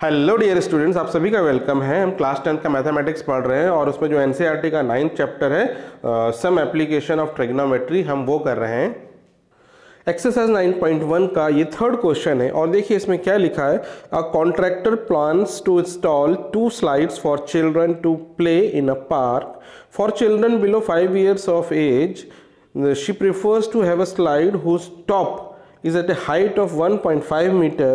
Hello dear students, आप सभी का वेलकम है। हम क्लास 10th का मैथमेटिक्स पढ़ रहे हैं और उसमें जो एनसीईआरटी का 9th चैप्टर है सम एप्लीकेशन ऑफ ट्रिग्नोमेट्री, हम वो कर रहे हैं। एक्सरसाइज 9.1 का ये थर्ड क्वेश्चन है और देखिए इसमें क्या लिखा है। A contractor plans to install 2 slides for children to play in a park for children below 5 years of age. She prefers to have a slide whose top is at a height of 1.5 meter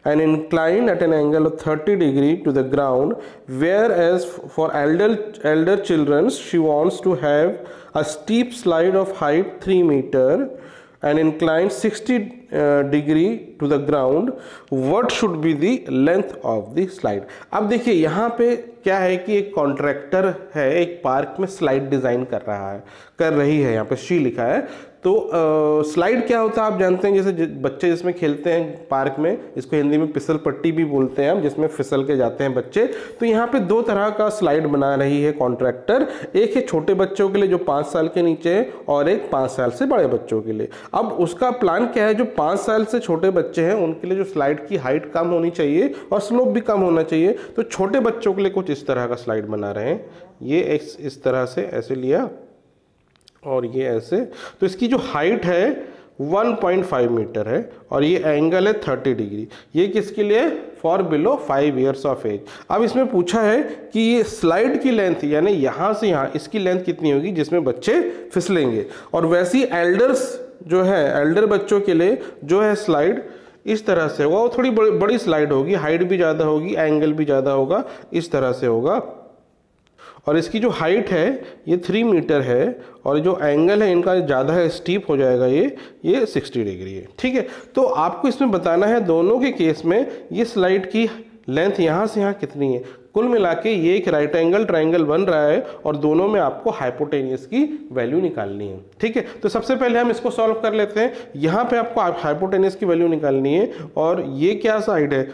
and inclined at an angle of 30 degree to the ground, whereas for elder children she wants to have a steep slide of height 3 meter and inclined 60 degree to the ground. What should be the length of the slide? अब देखिए यहाँ पे क्या है कि एक contractor है, एक पार्क में स्लाइड डिजाइन कर रही है। यहाँ पे शी लिखा है। तो स्लाइड क्या होता है आप जानते हैं, जैसे बच्चे जिसमें खेलते हैं पार्क में, इसको हिंदी में फिसल पट्टी भी बोलते हैं हम, जिसमें फिसल के जाते हैं बच्चे। तो यहाँ पे 2 तरह का स्लाइड बना रही है कॉन्ट्रैक्टर। एक है छोटे बच्चों के लिए जो 5 साल के नीचे है और एक 5 साल से बड़े बच्चों के लिए। अब उसका प्लान क्या है, जो 5 साल से छोटे बच्चे हैं उनके लिए जो स्लाइड की हाइट कम होनी चाहिए और स्लोप भी कम होना चाहिए। तो छोटे बच्चों के लिए कुछ इस तरह का स्लाइड बना रहे हैं। ये इस तरह से ऐसे लिया और ये ऐसे। तो इसकी जो हाइट है 1.5 मीटर है और ये एंगल है 30 डिग्री। ये किसके लिए? For below 5 years of age. अब इसमें पूछा है कि ये स्लाइड की लेंथ यानी यहाँ से यहाँ इसकी लेंथ कितनी होगी जिसमें बच्चे फिसलेंगे। और वैसी एल्डर्स जो है, एल्डर बच्चों के लिए जो है स्लाइड इस तरह से होगा। वो थोड़ी बड़ी स्लाइड होगी, हाइट भी ज़्यादा होगी, एंगल भी ज़्यादा होगा, इस तरह से होगा। और इसकी जो हाइट है ये 3 मीटर है और जो एंगल है इनका ज़्यादा है, स्टीप हो जाएगा ये 60 डिग्री है। ठीक है, तो आपको इसमें बताना है दोनों के केस में ये स्लाइड की लेंथ यहाँ से यहाँ कितनी है। कुल मिला के ये एक राइट एंगल ट्राइंगल बन रहा है और दोनों में आपको हाइपोटेनियस की वैल्यू निकालनी है। ठीक है, तो सबसे पहले हम इसको सॉल्व कर लेते हैं। यहाँ पे आपको हाइपोटेनियस की वैल्यू निकालनी है और ये क्या साइड है,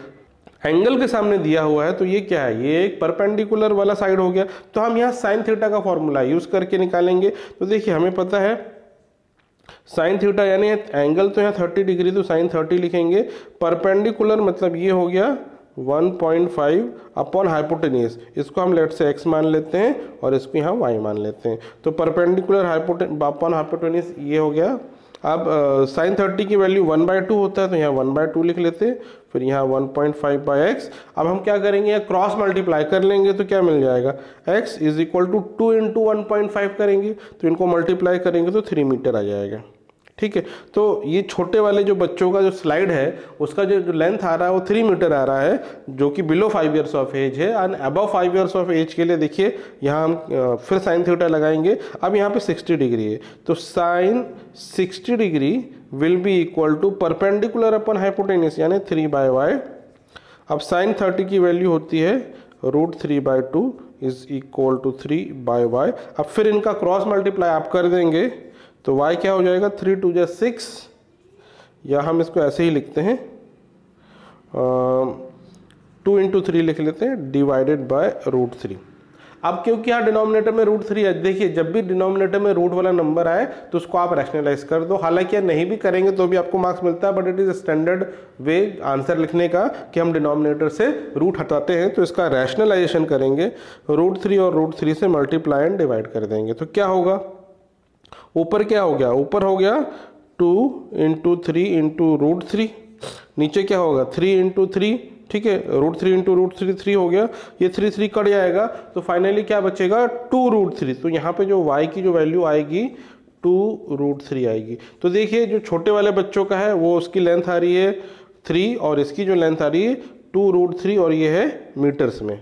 एंगल के सामने दिया हुआ है। तो ये क्या है, ये एक परपेंडिकुलर वाला साइड हो गया। तो हम यहाँ साइन थीटा का फॉर्मूला यूज करके निकालेंगे। तो देखिए हमें पता है साइन थीटा यानी एंगल तो यहाँ 30 डिग्री, तो साइन 30 लिखेंगे। परपेंडिकुलर मतलब ये हो गया 1.5 अपॉन हाइपोटेनियस, इसको हम लेट से x मान लेते हैं और इसको यहाँ y मान लेते हैं। तो परपेंडिकुलर अपॉन हाइपोटेनियस ये हो गया। अब साइन 30 की वैल्यू 1/2 होता है तो यहाँ 1/2 लिख लेते हैं, फिर यहाँ 1.5/x। अब हम क्या करेंगे, यहाँ क्रॉस मल्टीप्लाई कर लेंगे तो क्या मिल जाएगा, x इज इक्वल टू 2 × 1.5 करेंगे तो इनको मल्टीप्लाई करेंगे तो 3 मीटर आ जाएगा। ठीक है, तो ये छोटे वाले जो बच्चों का जो स्लाइड है उसका जो लेंथ आ रहा है वो 3 मीटर आ रहा है, जो कि बिलो 5 years ऑफ एज है। And above 5 years of age के लिए देखिए यहाँ हम फिर साइन थीटा लगाएंगे। अब यहाँ पे 60 डिग्री है तो sine 60 degree will be equal to perpendicular upon hypotenuse यानी 3/y। अब साइन 30 की वैल्यू होती है √3/2 इज इक्वल टू 3/y। अब फिर इनका क्रॉस मल्टीप्लाई आप कर देंगे तो y क्या हो जाएगा, 3 × 2 = 6, या हम इसको ऐसे ही लिखते हैं 2 × 3 लिख लेते हैं डिवाइडेड बाय √3। अब क्योंकि यहाँ डिनोमिनेटर में √3 है, देखिए जब भी डिनोमिनेटर में रूट वाला नंबर आए तो उसको आप रैशनलाइज कर दो। हालांकि नहीं भी करेंगे तो भी आपको मार्क्स मिलता है, but it is standard way answer लिखने का कि हम डिनोमिनेटर से रूट हटाते हैं। तो इसका रैशनलाइजेशन करेंगे, √3 और √3 से मल्टीप्लाई एंड डिवाइड कर देंगे तो क्या होगा, ऊपर क्या हो गया, ऊपर हो गया 2 × 3 × √3, नीचे क्या होगा 3 × 3। ठीक है, √3 × √3 3 हो गया, ये 3 कट जाएगा तो फाइनली क्या बचेगा 2√3। तो यहाँ पे जो y की जो वैल्यू आएगी 2√3 आएगी। तो देखिए जो छोटे वाले बच्चों का है वो उसकी लेंथ आ रही है 3 और इसकी जो लेंथ आ रही है 2√3 और ये है मीटर्स में।